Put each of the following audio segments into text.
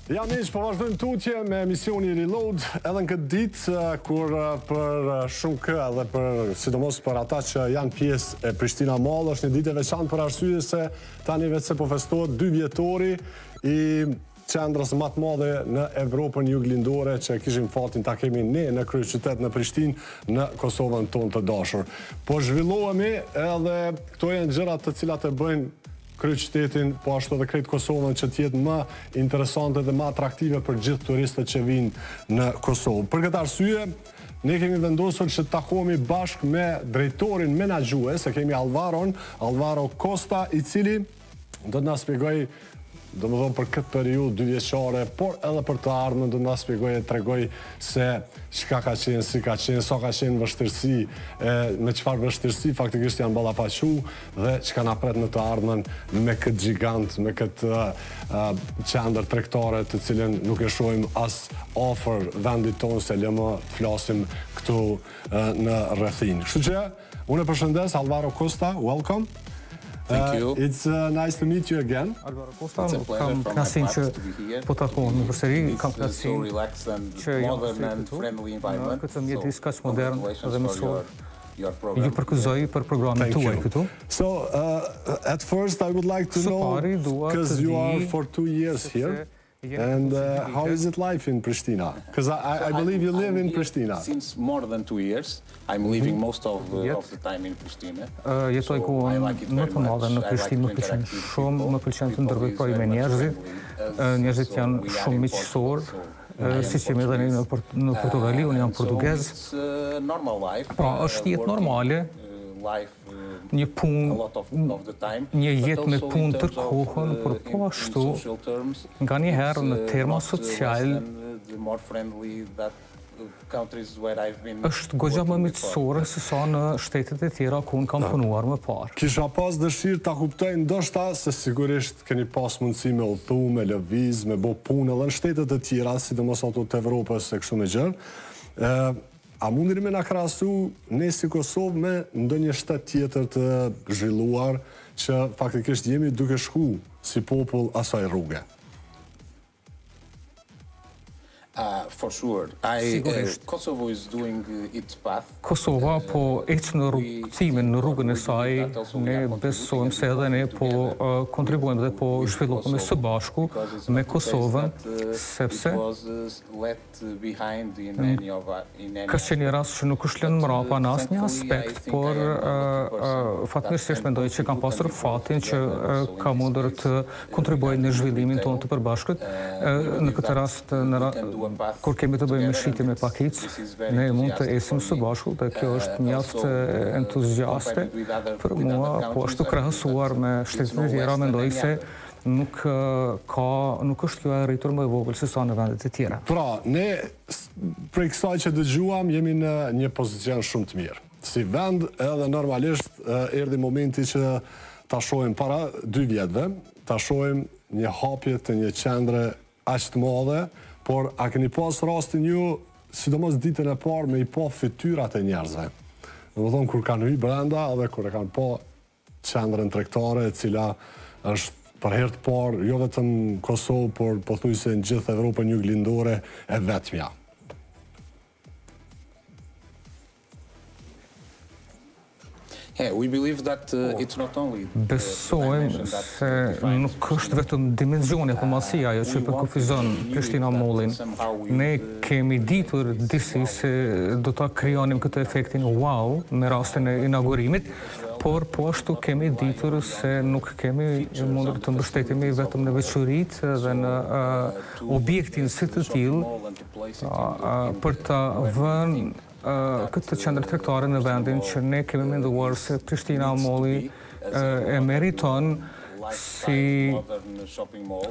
Ja, miq, po vazhdojmë tutje me emisioni Reload edhe në këtë ditë, kur për shumë kë edhe për, sidomos për ata që janë pjesë e Prishtina Mall, është një ditë e veçantë për arsye se tani vetë se po festohet 2 vjetori i qendrës më të madhe në Evropën juglindore që kishim fatin ta kemi ne në kryeqytet në Prishtinë, në Kosovën tonë të dashur. Po zhvillohemi edhe këto janë gjërat të cilat e bëjnë kryeqytetin, po ashtu edhe krejt Kosovën që t'jetë më interesante dhe më atraktive për gjithë turistët që vinë në Kosovë. Për këtë arsye, ne kemi vendosur që të takohemi bashkë me drejtorin menaxhues, se kemi Alvaro Costa, i cili do të na shpjegoj, domethënë për këtë periudhë 2 vjeçare, por edhe për të ardhmen do të na shpjegoj e tregoj se çka ka qenë, si ka qenë, sa ka qenë vështirësi, me çfarë vështirësi faktikisht janë ballafaqu dhe çka na pret në të ardhmen me këtë gjigant, me këtë qendër tregtare të cilën nuk e shohim as afër vendit tonë se lëmë të flasim këtu në rrethin. Kështu që unë e përshëndes Alvaro Costa, welcome. Thank you. It's nice to meet you again. Alvaro Costa, kam knasin që po takohen në përsëri, kam knasin që jam në këtë mjetis kaq modern dhe mësor. Ju përkuzoj për programin tuaj këtu. So, at first I would like to know, because you are for 2 years here, and how is it life in Pristina? Because I believe you live in Pristina. Since more than 2 years, I'm living most of the time in Pristina. Jetoj kohën më të madhe në Prishtinë, më pëlqen shumë, më pëlqen të ndërvepoj me njerëzit. Njerëzit janë shumë miqësorë, siç jemi edhe ne në Portugali, unë jam portugez. Pra, është jetë normale, një punë, një jetë me punë të kohën, por po ashtu, nga një herë në terma social, është goxha më miqësore se sa në shtetet e tjera ku unë kam punuar më parë. Kisha pas dëshirë ta kuptoj ndoshta se sigurisht keni pas mundësi me udhëtu, me lëviz, me bo punë edhe në shtetet e tjera, sidomos ato të Evropës e kështu me gjërë. A mundiri me na krahasu ne si Kosovë me ndonjë shtet tjetër të zhvilluar që faktikisht jemi duke shku si popull asaj rruge? For sure. Kosovo is doing its path. Kosova po ecë në rrugëtimin, në rrugën e saj, ne besojmë se edhe ne po kontribuojmë dhe po zhvillohemi së bashku me Kosovën, sepse ka qenë një rast që nuk është lënë mrapa në asnjë aspekt, por fatmirësisht mendoj që kam pasur fatin që ka mundur të kontribuoj në zhvillimin tonë të përbashkët. Në këtë rast, kur kemi të bëjmë shitje me pakic, ne mund të esim së bashku dhe kjo është mjaft entuziaste për mua, po ashtu krahasuar me shtetet e tjera, mendoj se nuk është kjo e rritur më e vogël se sa në vendet e tjera. Pra, ne prej kësaj që dëgjuam jemi në një pozicion shumë të mirë. Si vend edhe normalisht erdhi momenti që ta shohim para 2 vjetëve, ta shohim një hapje të një qendre aq të madhe, por a keni pas rastin ju, sidomos ditën e parë, me i po fytyrat e njerëzve? Domethënë kur kanë hyrë brenda edhe kur e kanë po qendrën tregtare e cila është për herë të parë, jo vetëm në Kosovë, por pothuajse në gjithë Evropën juglindore e vetmja. Besojmë se nuk është vetëm dimensioni apo madhësia ajo që përkufizon Prishtina Mallin. Ne kemi ditur disi se do ta krijonim këtë efektin wow me rastin e inaugurimit, por po ashtu kemi ditur se nuk kemi mundur të mbështetemi vetëm në veçoritë dhe në objektin si të tillë për ta vënë këtë qendër tregtare në vendin që ne kemi menduar se Prishtina Malli e meriton si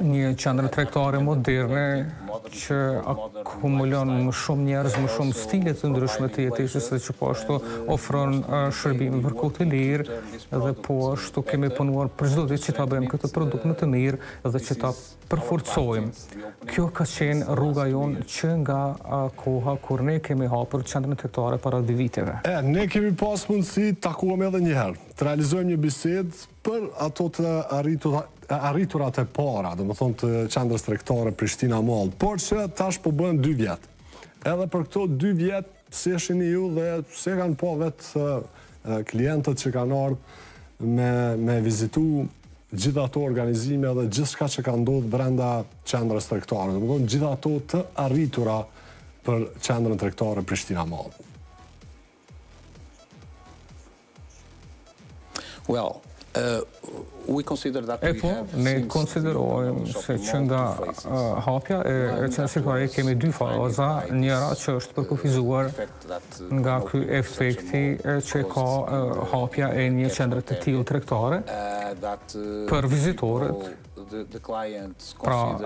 një qendër tregtare moderne që akumulon më shumë njerëz, më shumë stile të ndryshme të jetesës dhe që po ashtu ofron shërbime për kohë të lirë dhe po ashtu kemi punuar për çdo ditë që ta bëjmë këtë produkt më të mirë dhe që ta përforcojmë. Kjo ka qenë rruga jonë që nga koha kur ne kemi hapur qendrën tregtare para 2 viteve. Ne kemi pas mundësi të takuam edhe një herë, të realizojmë një bisedë për ato të arritur arriturat e para, dhe më thonë të qendrës tregtare Prishtina Mall, por që tash po bën 2 vjet. Edhe për këto 2 vjet, si e shini ju dhe se kanë po vetë klientët që kanë ardhur me vizitu gjitha ato organizime dhe gjithë shka që ka ndodhë brenda qendrës tregtare. Dhe më thonë gjitha ato të arritura për qendrën tregtare Prishtina Mall. Well, we consider that we have ne konsiderojmë se që nga hapja e qendrës tregtare kemi 2 faza, njëra që është përkufizuar nga ky efekti që ka hapja e një qendre të tillë tregtare për vizitorët. Pra,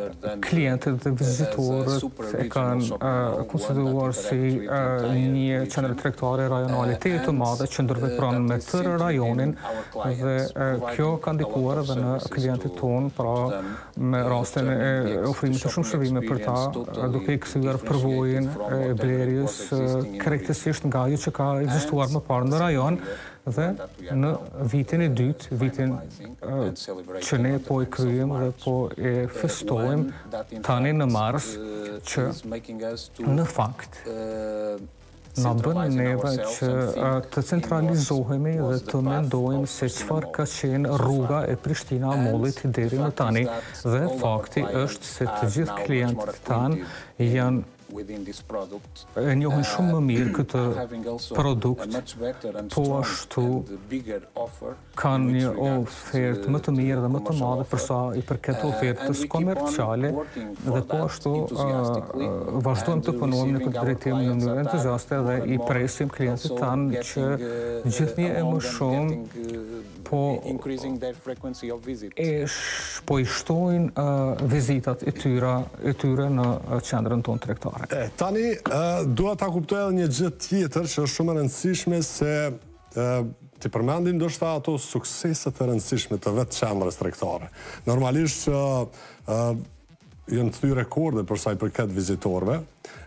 klientët dhe vizitorët e kanë konsideruar si një qendër tregtare rajonale të madhe që ndërvepron me tërë rajonin dhe kjo ka ndikuar edhe në klientët tonë, pra me rastin e ofrimit të shumë shërbime për ta, duke i kthyer përvojën e blerjes krejtësisht nga ajo që ka ekzistuar më parë në rajon. Dhe në vitin e dytë, vitin që ne po e kryem dhe po e festojmë tani në mars, që në fakt na bën neve që të centralizohemi dhe të mendojmë se çfarë ka qenë rruga e Prishtina Mallit deri më tani, dhe fakti është se të gjithë klientët tanë janë e njohin shumë më mirë këtë produkt, po ashtu kanë një ofertë më të mirë dhe më të madhe përsa i përket ofertës komerciale, dhe po ashtu vazhdojmë të punojmë në këtë drejtim në mënyrë entuziaste dhe i presim klientët tanë që gjithnjë e më shumë po i shtojnë vizitat e tyre në qendrën tonë tregtare. Tani, dua ta kuptoj edhe një gjë tjetër që është shumë e rëndësishme, se ti përmendim ndoshta ato sukseset e rëndësishme të vetë qendrës tregtare. Normalisht janë thyer rekorde për sa i përket vizitorëve,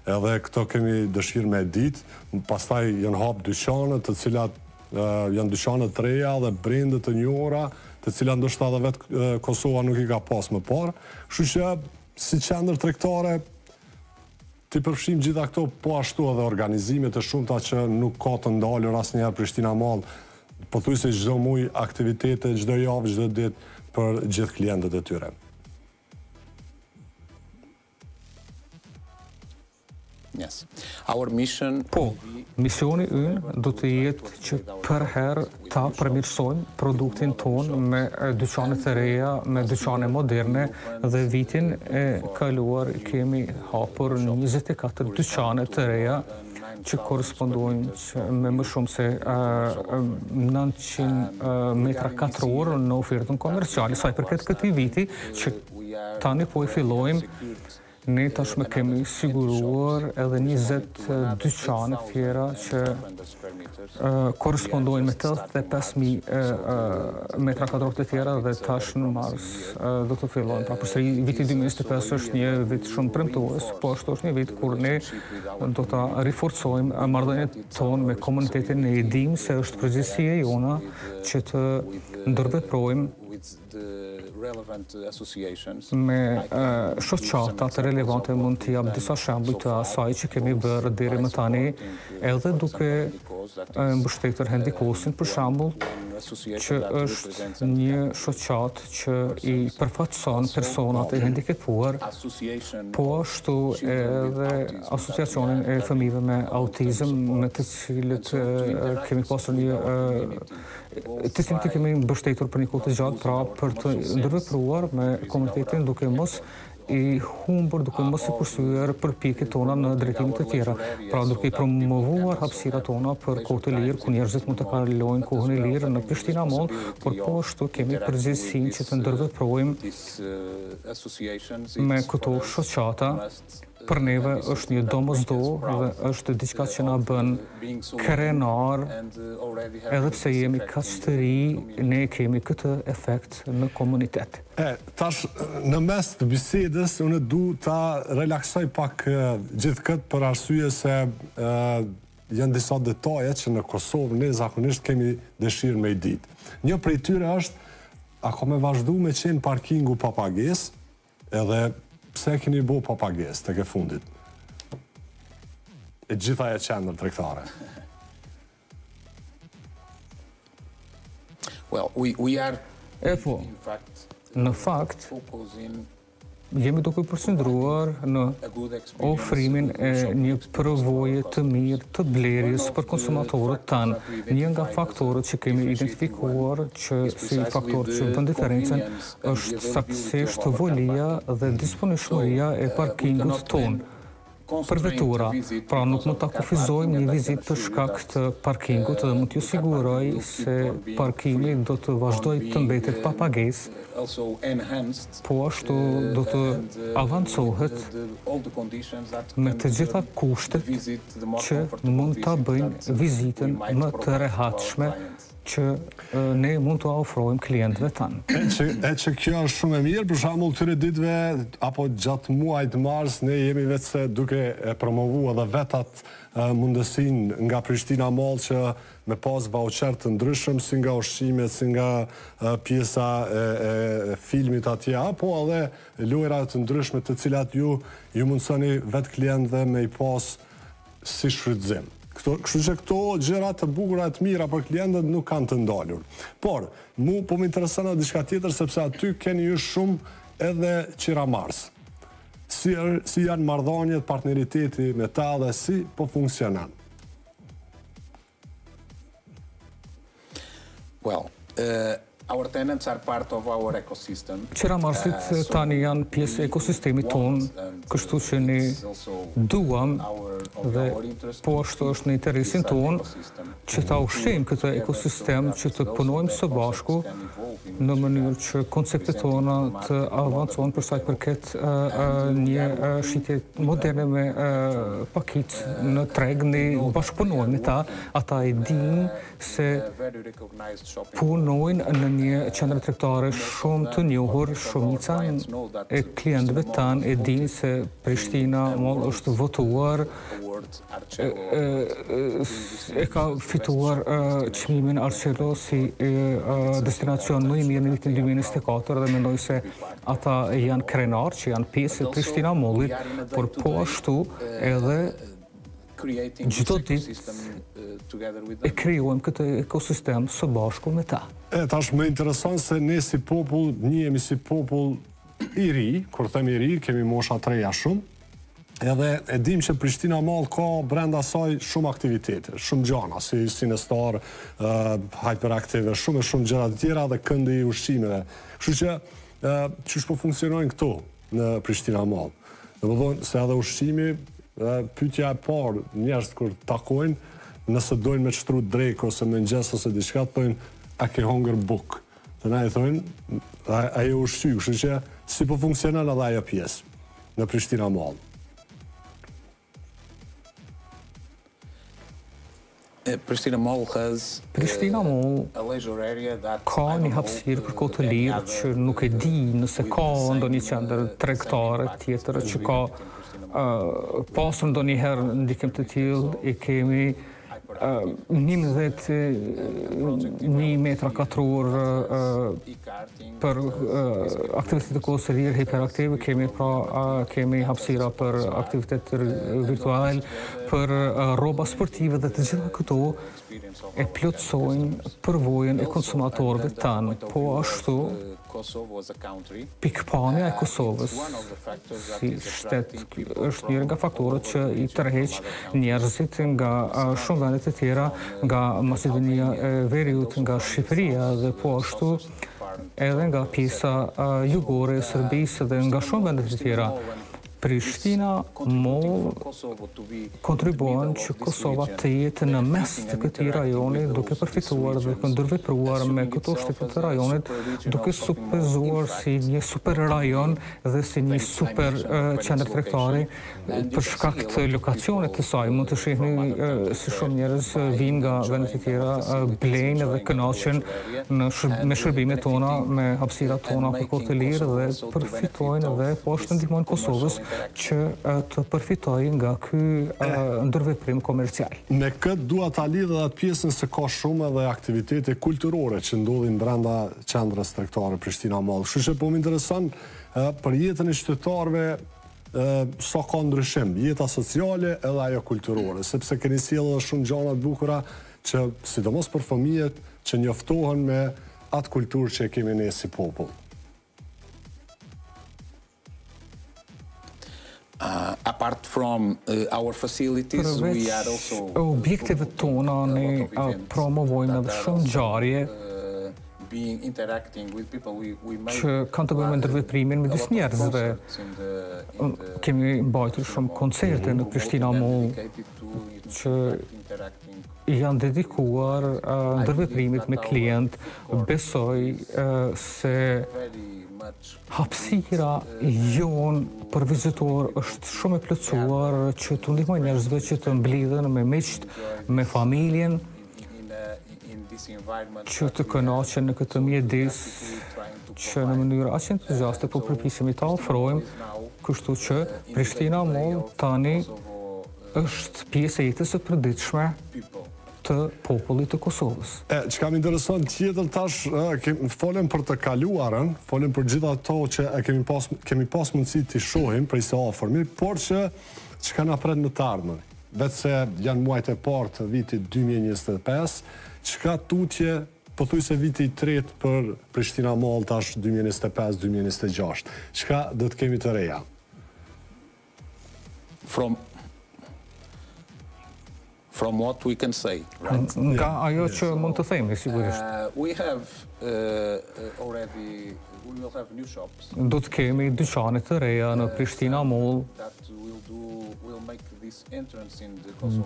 edhe këto kemi dëshirë me ditë, pastaj janë hap dyqane të cilat janë dyqane të reja dhe brende të njohura, të cilat ndoshta edhe vetë Kosova nuk i ka pas më parë. Kështu që si qendër tregtare ti përfshim gjitha këto, po ashtu edhe organizimet e shumta që nuk ka të ndalur asnjëherë Prishtina Mall, pothuajse çdo muaj aktivitete, çdo javë, çdo ditë për gjithë klientët e tyre. Yes. Our mission misioni ynë do të jetë që për herë ta përmirësojmë produktin tonë me dyqane të reja, me dyqane moderne, dhe vitin e kaluar kemi hapur 24 dyqane të reja që korrespondojnë me më shumë se 900 metra katror në ofertën komerciale. Sa i përket këtij viti që tani po e fillojmë, ne tashmë kemi siguruar edhe 20 dyqane tjera që korrespondojnë me 85.000 metra katror të tjera, dhe tash në mars do të fillojnë. Pra përsëri viti 2025 është një vit shumë premtues, po ashtu është një vit kur ne do ta riforcojmë marrëdhëniet tonë me komunitetin. Ne e dimë se është përgjegjësia jona që të ndërveprojmë me shoqatat relevante. Mund t'i jap disa shembuj të asaj që kemi bërë deri më tani, edhe duke mbështetur Hendikosin për shembull, që është një shoqat që i përfaqëson personat e hendikepuar, po ashtu edhe asociacionin e fëmijëve me autizëm, me të cilët kemi pasur të cilët kemi mbështetur për një kohë të gjatë, pra për të ndërvepruar me komunitetin duke mos i humbur, duke mos i kursyer përpjekjet tona në drejtime të tjera, pra duke i promovuar hapësirat tona për kohë të lirë, ku njerëzit mund të kalojnë kohën e lirë në Prishtina Mall, por po ashtu kemi përgjegjësinë që të ndërveprojmë me këto shoqata. Për neve është një domosdoshmë dhe është diçka që na bën krenar, edhe pse jemi kaq të ri, ne kemi këtë efekt në komunitet. Tash në mes të bisedës unë du ta relaksoj pak gjithë këtë, për arsye se janë disa detaje që në Kosovë ne zakonisht kemi dëshirë me i ditë. Një prej tyre është ka me vazhdu me qenë parkingu pa pagesë, edhe pse keni bo pa pagesë tek e fundit? E gjitha e qendër tregtare. Well, we are in fact, në fakt, jemi duke përqendruar në ofrimin e një përvoje të mirë të blerjes për konsumatorët tanë. Një nga faktorët që kemi identifikuar që si faktorë që bën diferencën është saktësisht volija dhe disponishmëria e parkingut tonë për vetura, pra nuk mund ta kufizojmë një vizitë për shkak të parkingut dhe mund t'ju siguroj se parkimi do të vazhdojë të mbetet pa pagesë, po ashtu do të avancohet me të gjitha kushtet që mund ta bëjnë vizitën më të rehatshme që ne mund të ofrojmë klientëve tanë. E që kjo është shumë e mirë, për shembull këtyre ditëve apo gjatë muajit mars ne jemi vetë duke promovu edhe vetat mundësinë nga Prishtina Mall që me pas voucher të ndryshëm si nga ushqimet, si nga pjesa e filmit atje, apo edhe lojra të ndryshme të cilat ju mundsoni vetë klientëve me i pas si shfrytëzim. Kështu që këto gjërat të bukura të mira për klientët nuk kanë të ndalur. Por, mu po më intereson diçka tjetër sepse aty keni ju shumë edhe qiramars. Si janë marrëdhëniet, partneriteti me ta dhe si po funksionon? Well, our tenants are part of our ecosystem. Qiramarsit tani janë pjesë e ekosistemit tonë, kështu që ne duam dhe po ashtu është në interesin tonë që ta ushqejmë këtë ekosistem, që të punojmë së bashku në mënyrë që konceptet tona të avancojnë për sa i përket një shitje moderne me pakit në treg. Ne bashkëpunojmë me ta, ata e dinë se punojnë në një qendër tregtare shumë të njohur. Shumica e klientëve tanë e dinë se Prishtina Mall është votuar, e ka fituar çmimin Arçelo si destinacion më i mirë në vitin 2024 dhe mendoj se ata janë krenar që janë pjesë e Prishtina Mallit, por po ashtu edhe çdo ditë e krijojmë këtë ekosistem së bashku me ta. Tash më intereson se ne si popull, njihemi si popull i ri, kur themi i ri, kemi mosha të reja shumë, edhe e dim që Prishtina Mall ka brenda saj shumë aktivitete, shumë gjana, si Sinestar, hyperaktive, shumë gjëra të tjera dhe këndi i ushqimeve. Kështu që, çish po funksionojnë këto në Prishtina Mall? Domethënë se edhe ushqimi, pyetja e parë, njerëz kur takojnë, nëse dojnë me shtru drek ose me mëngjes ose diçka, thonë a ke hongër buk. Dhe na i thonë ajo ushqy, kështu që si po funksionon edhe ajo pjesë në Prishtina Mall. Prishtina Mall ka një hapësirë për kohë të lirë që nuk e di nëse ka ndonjë qendër tregtare tjetër që ka pasur ndonjëherë ndikim të tillë. E kemi 11.000 metra katror për aktivitet të kohës së lirë hiperaktive, kemi hapësira për aktivitet virtual, për rroba sportive dhe të gjitha këto e plotësojnë përvojën e konsumatorëve tanë. Po ashtu, pikpamja e Kosovës si shtet është njëri nga faktorët që i tërheq njerëzit nga shumë vende të tjera, nga Maqedonia e Veriut, nga Shqipëria dhe po ashtu edhe nga pjesa jugore e Serbisë dhe nga shumë vende të tjera. Prishtina Mall kontribuan që Kosova të jetë në mes të këtij rajoni, duke përfituar dhe ndërvepruar me këto shtete të rajonit, duke supëzuar si një super rajon dhe si një super qendër tregtare për shkak të lokacionit të saj. Mund të shihni si shumë njerëz vinë nga vende të tjera, blejnë dhe kënaqen me shërbimet tona, me hapësirat tona për kohë të lirë dhe përfitojnë dhe po ashtu ndihmojnë Kosovës që të përfitoj nga ky ndërveprim komercial. Me këtë dua ta lidh edhe atë pjesën se ka shumë edhe aktivitete kulturore që ndodhin brenda qendrës tregtare Prishtina Mall. Kështu që po më intereson për jetën e qytetarëve sa ka ndryshim, jeta sociale edhe ajo kulturore, sepse keni sjellë shumë gjëra të bukura që sidomos për fëmijët që njoftohen me atë kulturë që kemi ne si popull. Apart from our facilities, we are also objektive tona ne promovojmë edhe shumë ngjarje që kanë të bëjnë me ndërveprimin midis njerëzve. Kemi mbajtur shumë koncerte në Prishtina Mall që janë dedikuar ndërveprimit me klient. Besoj se hapësira jonë për vizitor është shumë e plotësuar që të ndihmojë njerëzve që të mblidhen me miqt, me familjen, që të kënaqen në këtë mjedis që në mënyrë aq entuziaste po përpiqemi ta ofrojmë, kështu që Prishtina Mall tani është pjesë e jetës së përditshme të popullit të Kosovës. Çka më intereson tjetër tash, folëm për të kaluarën, folëm për gjithë ato që kemi pas mundësi të shohim prej së afërmi, por që çka na pret në të ardhmen. Vetë se janë muajt e parë të vitit 2025, çka tutje pothuajse viti i tretë për Prishtina Mall tash 2025-2026. Çka do të kemi të reja? From what we can say, right? Nga ajo që mund të themi, sigurisht. We will have new shops. Do të kemi dyqane të reja në Prishtina Mall,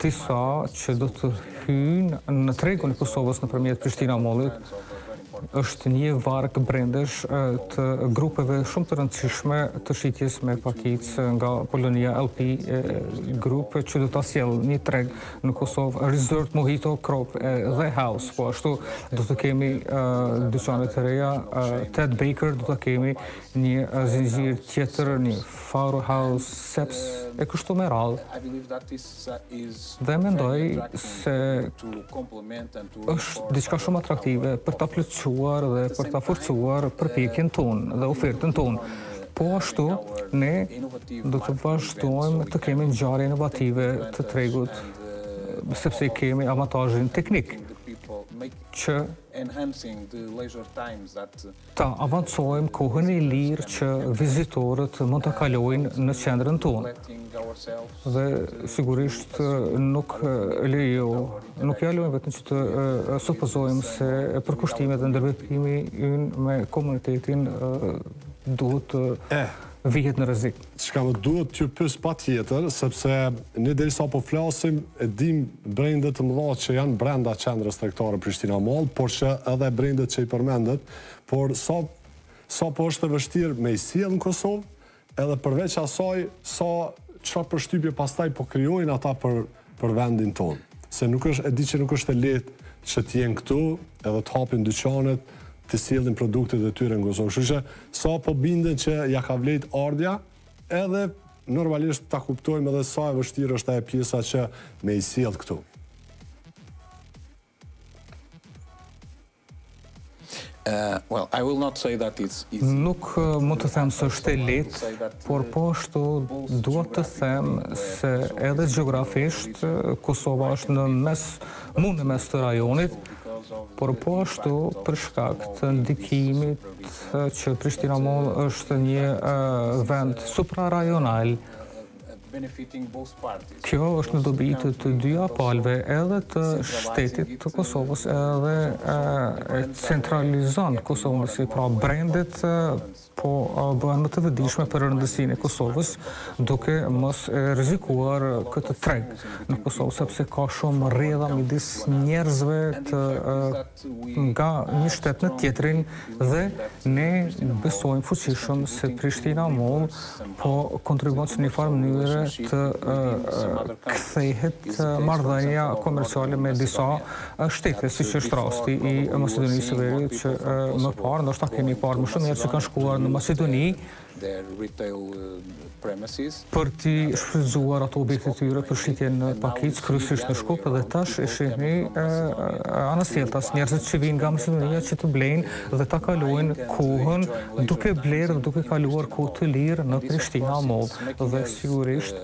disa që do të hyjnë në tregun e Kosovës nëpërmjet Prishtina Mallit. Është një varg brendesh të grupeve shumë të rëndësishme të shitjes me pakicë nga Polonia LP Group që do ta sjellë një treg në Kosovë, Resort Mojito, Krop dhe House. Po ashtu do të kemi dyqane të reja, Ted Baker, do të kemi një zinxhir tjetër, një Faro House, Seps e kështu me radhë. Dhe mendoj se është diçka shumë atraktive për ta plotësuar dhe për ta forcuar përpjekjen tonë dhe ofertën tonë. Po ashtu, ne do të vazhdojmë të kemi ngjarje inovative të tregut, sepse kemi avantazhin teknik që ta avancojmë kohën e lirë që vizitorët mund të kalojnë në qendrën tonë. Dhe sigurisht nuk jalojmë vetëm që të supozojmë se përkushtimet dhe ndërveprimi ynë me komunitetin duhet të vihet në rrezik. Çka më duhet t'ju pyes patjetër, sepse ne derisa po flasim e dim brendet të mëdha që janë brenda qendrës tregtare Prishtina Mall, por që edhe brendet që i përmendet, por sa po është e vështirë me i sjellë në Kosovë, edhe përveç asaj çfarë përshtypje pastaj po krijojnë ata për vendin tonë. Se e di që nuk është e lehtë që të jenë këtu, edhe të hapin dyqanet, të sjellin produktet e tyre në Kosovë. Kështu që sa po binden që ja ka vlejt ardha, edhe normalisht ta kuptojmë edhe sa e vështirë është ajo pjesa që me i sjell këtu. Well, I will not say that it's easy. Nuk mund të them se është e lehtë, por po ashtu dua të them se edhe gjeografisht Kosova është në mes të rajonit, por po ashtu për shkak të ndikimit që Prishtina Mall është një vend suprarajonal. Kjo është në dobi të dyja palëve, edhe të shtetit të Kosovës, edhe e centralizon Kosovën, si pra brendet po bëhen më të vëdijshme për rëndësinë e Kosovës, duke mos rrezikuar këtë treg në Kosovë, sepse ka shumë rrjedha midis njerëzve nga një shtet në tjetrin, dhe ne besojmë fuqishëm se Prishtina Mall po kontribon në një farë mënyre të kthehet marrëdhënia komerciale me disa shtete, siç është rasti i Maqedonisë së Veriut, që më parë ndoshta keni parë më shumë njerëz që kanë shkuar në Maqedoni për t'i shfrytzuar ato objekte të tyre për shitjen në pakicë, kryesisht në Shkup, dhe tash e shihni anasjelltas, njerëzit që vinë nga Maqedonia që të blejnë dhe ta kalojnë kohën duke blerë dhe duke kaluar kohë të lirë në Prishtina Mall. Dhe sigurisht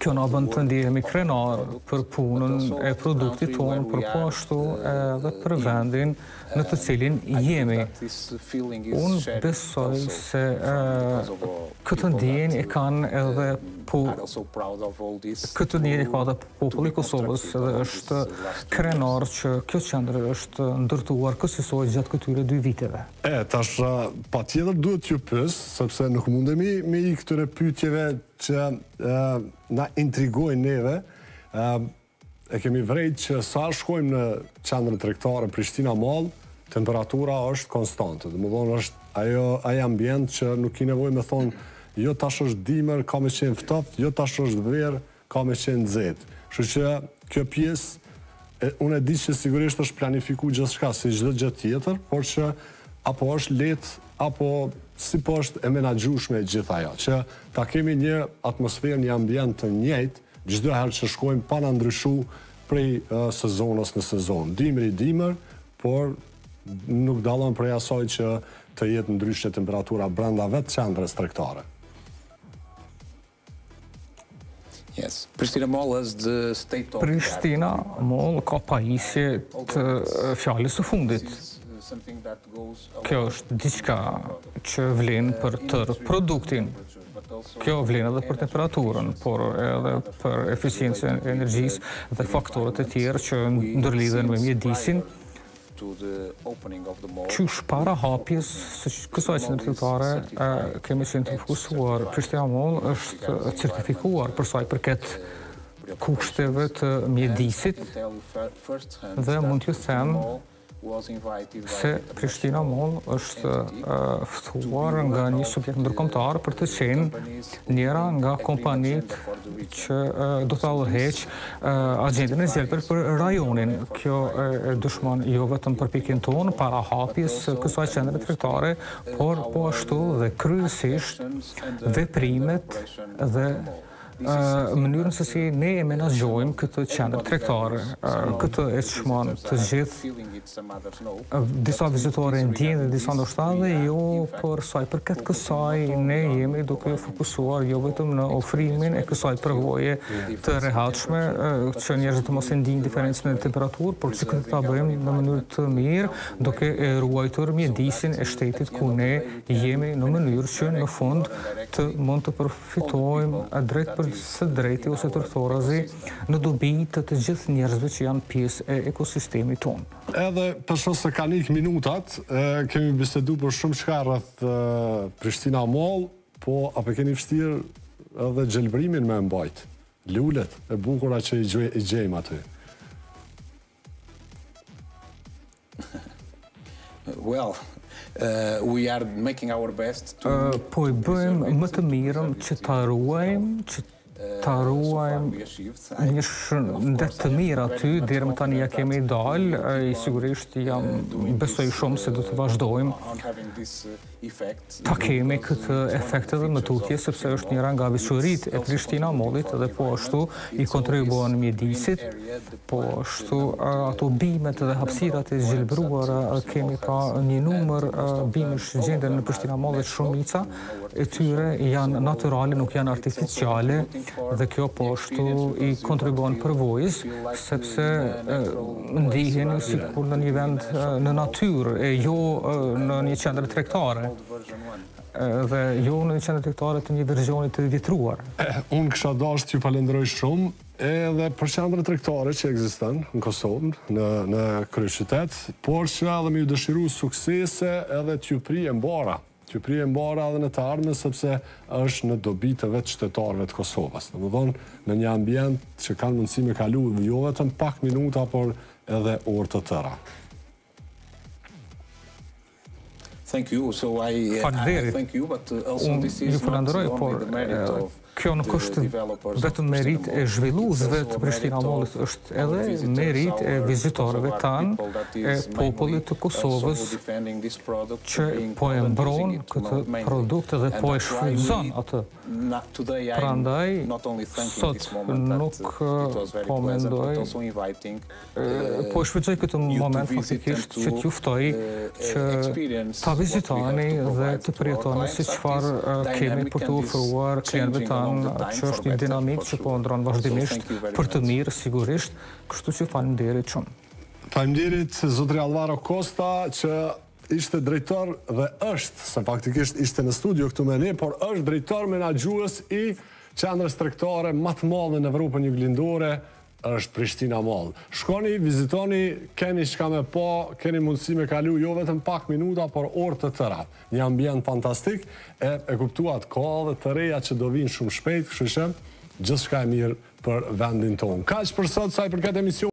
kjo na bën të ndihemi krenar për punën e produktit tonë, por po ashtu edhe për vendin në të cilin jemi. Unë besoj se këtë ndjenjë e kanë edhe këtë ndjenjë ka edhe populli i Kosovës dhe është krenar që kjo qendër është ndërtuar kësaj gjatë këtyre 2 viteve. Tash patjetër duhet t'ju pyes, sepse nuk mundemi me i këtyre pyetjeve që na intrigojnë neve. E kemi vrejt që sa shkojmë në qendrën tregtare Prishtina Mall, temperatura është konstante. Domethënë është ai ambient që nuk i nevojë me thonë jo tash është dimër, ka me qenë ftoftë, jo tash është verë, ka me qenë nxehtë. Kështu që kjo pjesë unë e di që sigurisht është planifikuar gjithçka si çdo gjë tjetër, por që apo është lehtë apo si po është e menaxhueshme gjithë ajo, që ta kemi një atmosferë, një ambient të njëjtë çdo herë që shkojmë pa na ndryshuar prej sezonës në sezon. Dimër, por nuk dallon prej asaj që të jetë ndryshe temperatura brenda vetë qendrës tregtare. Prishtina Mall ka pajisje të fjalës së fundit. Kjo është diçka që vlen për tërë produktin. Kjo vlen edhe për temperaturën, por edhe për eficiencën e energjisë dhe faktorët e tjerë që ndërlidhen me mjedisin. Qysh para hapjes së kësaj qendre tregtare kemi qenë të fokusuar. Prishtina Mall është certifikuar për sa i përket kushteve të mjedisit dhe mund t'ju them se Prishtina Mall është ftuar nga një subjekt ndërkombëtar për të qenë njëra nga kompanitë që do ta udhëheqë agjendën e zgjedhur për rajonin. Kjo e dëshmon jo vetëm përpjekjen tonë para hapjes kësaj qendre tregtare, por po ashtu dhe kryesisht veprimet dhe mënyrën se si ne e menaxhojmë këtë qendër tregtare. Këtë e çmon të gjithë. Disa vizitorë ndjejnë dhe disa ndoshta dhe jo, por sa i përket kësaj ne jemi duke fokusuar jo vetëm në ofrimin e kësaj përvoje të rehatshme që njerëzit të mos e ndiejnë diferencën e temperaturë, por që këtë ta bëjmë në mënyrë të mirë, duke e ruajtur mjedisin e shtetit ku ne jemi, në mënyrë që në fund të mund të përfitojmë drejt për së drejti ose tërthorazi në dobi të gjithë njerëzve që janë pjesë e ekosistemit tonë. Edhe përshë se kanë ikë minutat, kemi bisedu për shumë çka rreth Prishtina Mall, po apo keni vështirë edhe gjelbrimin me mbajt, lulet e bukura që i gjejmë aty. We are making our best to po i bëjmë më të mirën që ta ruajmë, një shëndet të mirë aty, deri më tani ja kemi dalë, sigurisht jam besoj shumë se do të vazhdojmë ta kemi këtë efekt edhe më tutje, sepse është njëra nga veçoritë e Prishtina Mallit dhe po ashtu i kontribuon mjedisit, po ashtu ato bimet dhe hapësirat e zgjelbëruara, kemi pra një numër bimesh që gjenden në Prishtina Mallit, shumica e tyre janë natyrale, nuk janë artificiale, dhe kjo po ashtu i kontribuon përvojës, sepse ndiheni sikur në një vend në natyrë, e jo në një qendër tregtare. Dhe jo në një qendër tregtare të një verzioni të vitruar. Unë kisha dashur t'ju falenderoj shumë edhe për qendrën tregtare që ekziston në Kosovë, në kryeqytet, por që edhe me ju dëshiru suksese edhe t'ju prije mbara. T'ju prije mbara edhe në të ardhmen, sepse është në dobi të vetë qytetarëve të Kosovës. Domethënë në një ambient që kanë mundësi me kalu jo vetëm pak minuta, por edhe orë të tëra. Thank you. So I thank you, but also this is not only the merit of kjo nuk është vetëm merit e zhvilluesve të Prishtina Mallit, është edhe merit e vizitorëve tanë, e popullit të Kosovës, që po e mbron këtë produkt dhe po e shfrytëzon atë. Prandaj, sot nuk po mendoj, po e shfrytëzoj këtë moment faktikisht që t'ju ftoj që ta vizitoni dhe të përjetoni si çfarë kemi për të ofruar klientëve tanë, që është një dinamik që po ndron vazhdimisht për të mirë sigurisht, kështu që faleminderit shumë. Faleminderit zotri Alvaro Costa që ishte drejtor dhe është, se faktikisht ishte në studio këtu me ne, por është drejtor menaxhues i qendrës tregtare më të madhe në Evropën Juglindore, është Prishtina Mall. Shkoni, vizitoni, keni çka me pa, keni mundësi me kalu jo vetëm pak minuta, por orë të tëra. Një ambient fantastik, e kuptuat ka dhe të reja që do vinë shumë shpejt, kështu që gjithçka e mirë për vendin tonë. Kaq për sot sa i përket emisionit.